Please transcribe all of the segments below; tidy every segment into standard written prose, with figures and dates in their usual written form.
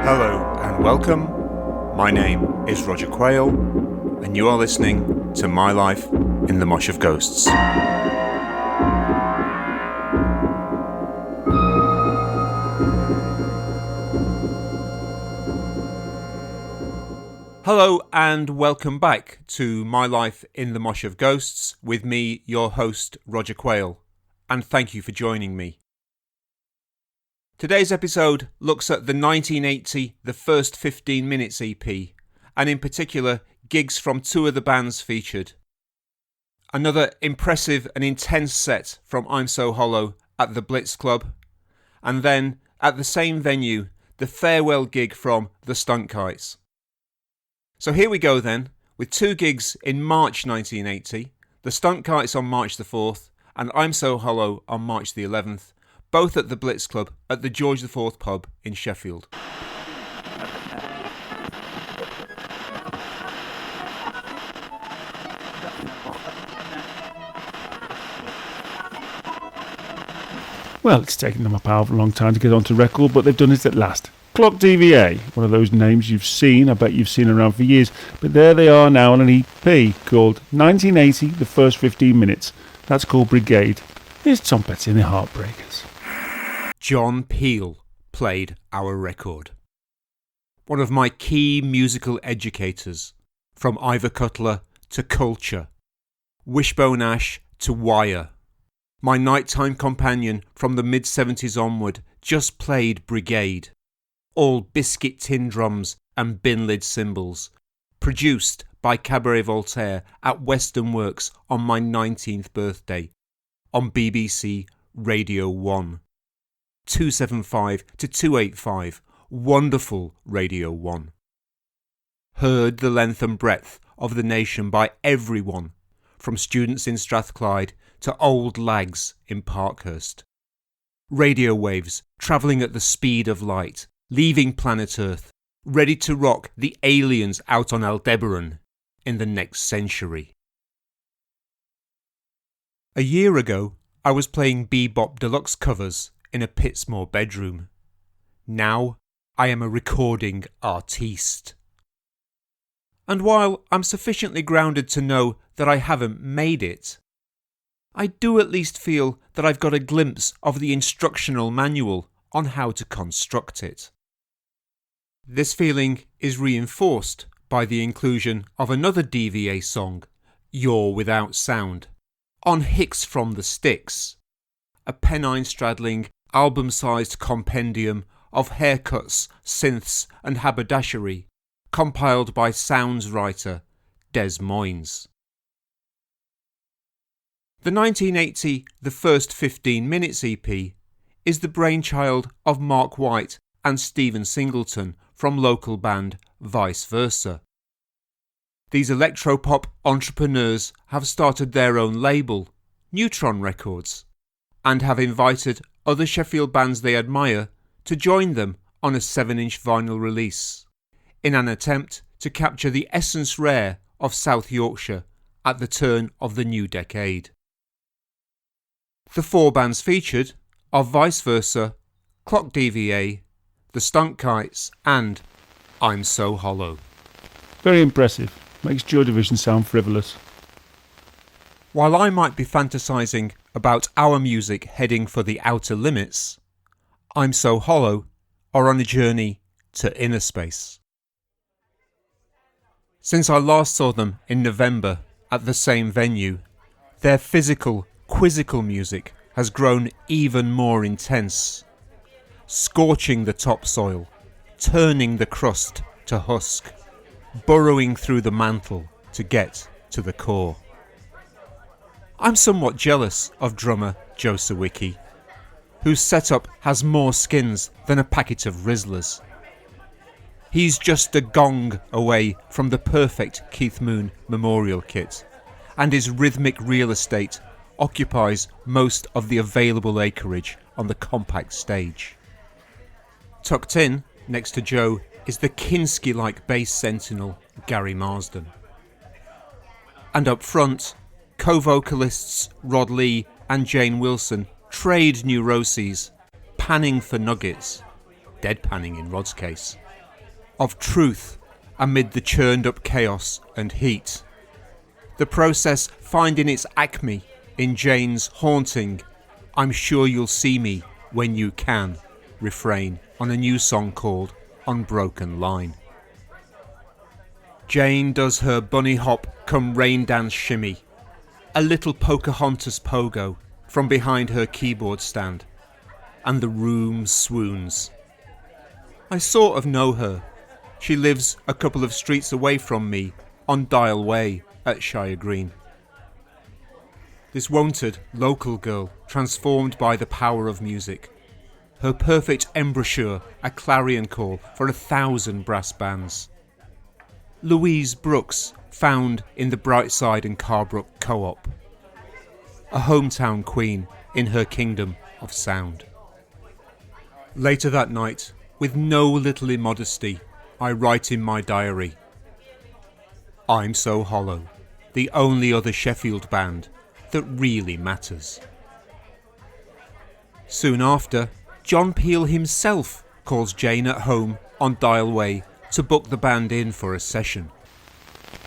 Hello and welcome. My name is Roger Quayle, and you are listening to My Life in the Mosh of Ghosts. Hello and welcome back to My Life in the Mosh of Ghosts with me, your host, Roger Quayle, and thank you for joining me. Today's episode looks at the 1980 The First 15 Minutes EP, and in particular, gigs from two of the bands featured. Another impressive and intense set from I'm So Hollow at the Blitz Club, and then, at the same venue, the farewell gig from the Stunt Kites. So here we go then, with two gigs in March 1980, the Stunt Kites on March the 4th, and I'm So Hollow on March the 11th, both at the Blitz Club at the George IV pub in Sheffield. Well, it's taken them a powerful long time to get onto record, but they've done it at last. Clock DVA, one of those names you've seen, I bet you've seen around for years, but there they are now on an EP called 1980 The First 15 Minutes. That's called Brigade. Here's Tom Petty and the Heartbreakers. John Peel played our record. One of my key musical educators, from Ivor Cutler to Culture, Wishbone Ash to Wire. My nighttime companion from the mid-70s onward just played Brigade. All biscuit tin drums and bin lid cymbals, produced by Cabaret Voltaire at Western Works on my 19th birthday, on BBC Radio 1. 275 to 285, wonderful Radio 1. Heard the length and breadth of the nation by everyone, from students in Strathclyde to old lags in Parkhurst. Radio waves travelling at the speed of light, leaving planet Earth, ready to rock the aliens out on Aldebaran in the next century. A year ago, I was playing Bebop Deluxe covers in a Pitsmoor bedroom. Now, I am a recording artiste. And while I'm sufficiently grounded to know that I haven't made it, I do at least feel that I've got a glimpse of the instructional manual on how to construct it. This feeling is reinforced by the inclusion of another DVA song, You're Without Sound, on Hicks from the Sticks, a Pennine-straddling, album-sized compendium of haircuts, synths and haberdashery, compiled by sounds writer Des Moines. The 1980 The First 15 Minutes EP is the brainchild of Mark White and Stephen Singleton from local band Vice Versa. These electropop entrepreneurs have started their own label, Neutron Records, and have invited other Sheffield bands they admire to join them on a 7-inch vinyl release, in an attempt to capture the essence rare of South Yorkshire at the turn of the new decade. The four bands featured are Vice Versa, Clock DVA, the Stunt Kites and I'm So Hollow. Very impressive. Makes Joy Division sound frivolous. While I might be fantasising about our music heading for the outer limits, I'm So Hollow are on a journey to inner space. Since I last saw them in November at the same venue, their physical, quizzical music has grown even more intense, scorching the topsoil, turning the crust to husk, burrowing through the mantle to get to the core. I'm somewhat jealous of drummer Joe Sawicki, whose setup has more skins than a packet of Rizzlers. He's just a gong away from the perfect Keith Moon memorial kit, and his rhythmic real estate occupies most of the available acreage on the compact stage. Tucked in, next to Joe, is the Kinski-like bass sentinel Gary Marsden. And up front, co-vocalists Rod Lee and Jane Wilson trade neuroses, panning for nuggets, dead panning in Rod's case, of truth amid the churned up chaos and heat. The process finding its acme in Jane's haunting "I'm sure you'll see me when you can" refrain on a new song called Unbroken Line. Jane does her bunny hop come rain dance shimmy, a little Pocahontas pogo from behind her keyboard stand, and the room swoons. I sort of know her. She lives a couple of streets away from me on Dial Way at Shire Green. This wonted local girl transformed by the power of music. Her perfect embouchure a clarion call for 1,000 brass bands. Louise Brooks, found in the Brightside and Carbrook Co-op. A hometown queen in her kingdom of sound. Later that night, with no little immodesty, I write in my diary, "I'm so hollow, the only other Sheffield band that really matters." Soon after, John Peel himself calls Jane at home on Dial Way to book the band in for a session.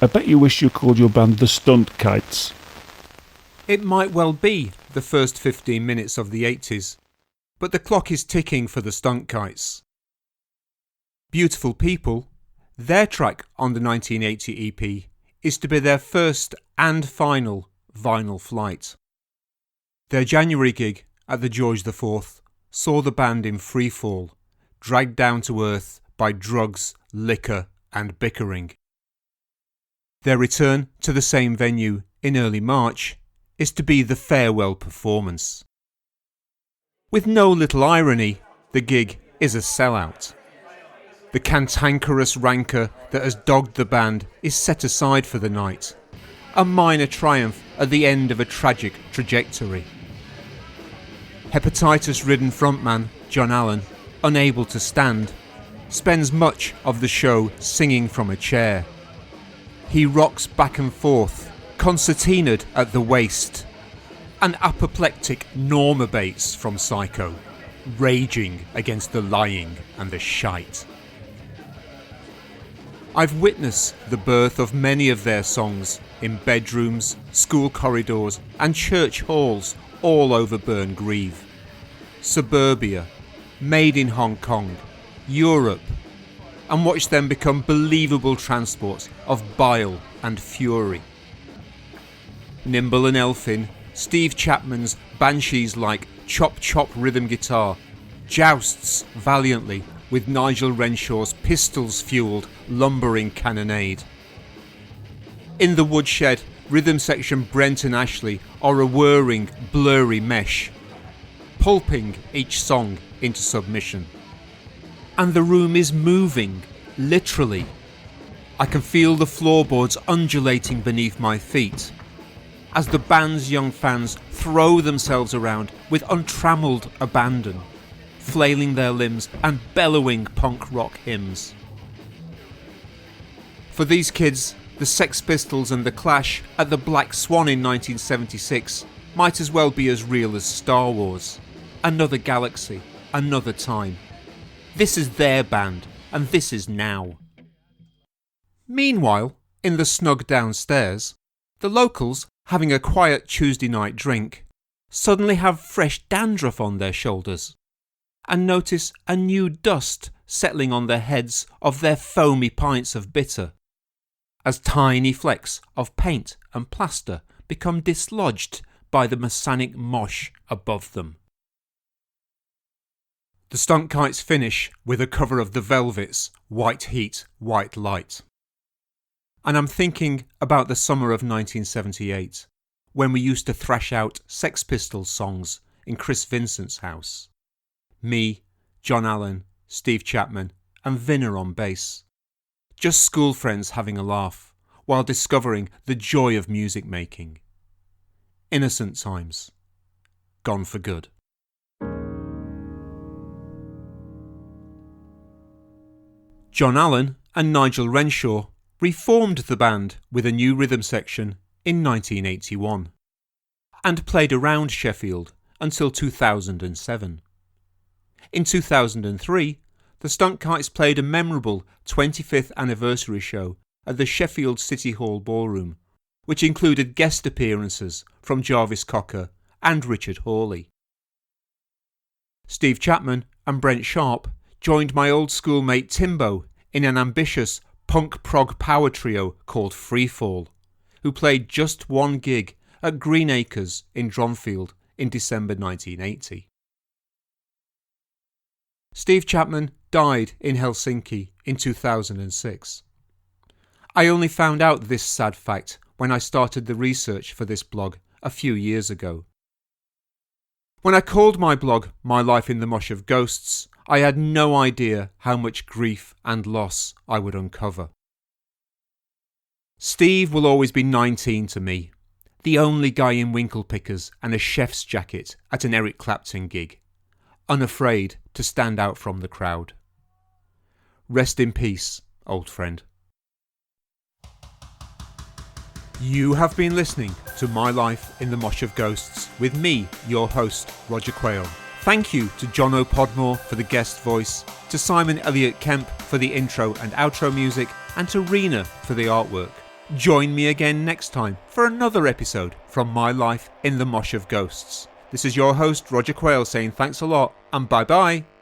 I bet you wish you called your band the Stunt Kites. It might well be the first 15 minutes of the 80s, but the clock is ticking for the Stunt Kites. Beautiful People, their track on the 1980 EP, is to be their first and final vinyl flight. Their January gig at the George IV saw the band in freefall, dragged down to earth by drugs, liquor and bickering. Their return to the same venue in early March is to be the farewell performance. With no little irony, the gig is a sellout. The cantankerous rancour that has dogged the band is set aside for the night, a minor triumph at the end of a tragic trajectory. Hepatitis-ridden frontman John Allen, unable to stand, spends much of the show singing from a chair. He rocks back and forth, concertinaed at the waist. An apoplectic Norma Bates from Psycho, raging against the lying and the shite. I've witnessed the birth of many of their songs in bedrooms, school corridors and church halls all over Burngreave. Suburbia, made in Hong Kong, Europe, and watched them become believable transports of bile and fury. Nimble and elfin, Steve Chapman's Banshees-like chop-chop rhythm guitar jousts valiantly with Nigel Renshaw's pistols-fuelled lumbering cannonade. In the woodshed, rhythm section Brent and Ashley are a whirring, blurry mesh, pulping each song into submission. And the room is moving, literally. I can feel the floorboards undulating beneath my feet as the band's young fans throw themselves around with untrammelled abandon, flailing their limbs and bellowing punk rock hymns. For these kids, the Sex Pistols and the Clash at the Black Swan in 1976 might as well be as real as Star Wars. Another galaxy, another time. This is their band, and this is now. Meanwhile, in the snug downstairs, the locals, having a quiet Tuesday night drink, suddenly have fresh dandruff on their shoulders and notice a new dust settling on the heads of their foamy pints of bitter, as tiny flecks of paint and plaster become dislodged by the messianic mosh above them. The Stunt Kites finish with a cover of the Velvets' White Heat, White Light. And I'm thinking about the summer of 1978, when we used to thrash out Sex Pistols songs in Chris Vincent's house. Me, John Allen, Steve Chapman and Vinner on bass. Just school friends having a laugh, while discovering the joy of music making. Innocent times. Gone for good. John Allen and Nigel Renshaw reformed the band with a new rhythm section in 1981 and played around Sheffield until 2007. In 2003, the Stunt Kites played a memorable 25th anniversary show at the Sheffield City Hall Ballroom, which included guest appearances from Jarvis Cocker and Richard Hawley. Steve Chapman and Brent Sharp joined my old schoolmate Timbo in an ambitious punk prog power trio called Freefall, who played just one gig at Green Acres in Dronfield in December 1980. Steve Chapman died in Helsinki in 2006. I only found out this sad fact when I started the research for this blog a few years ago. When I called my blog My Life in the Mosh of Ghosts, I had no idea how much grief and loss I would uncover. Steve will always be 19 to me, the only guy in winkle pickers and a chef's jacket at an Eric Clapton gig, unafraid to stand out from the crowd. Rest in peace, old friend. You have been listening to My Life in the Mosh of Ghosts with me, your host, Roger Quayle. Thank you to Jono Podmore for the guest voice, to Simon Elliott Kemp for the intro and outro music, and to Rionagh for the artwork. Join me again next time for another episode from My Life in the Mosh of Ghosts. This is your host, Roger Quayle, saying thanks a lot and bye-bye.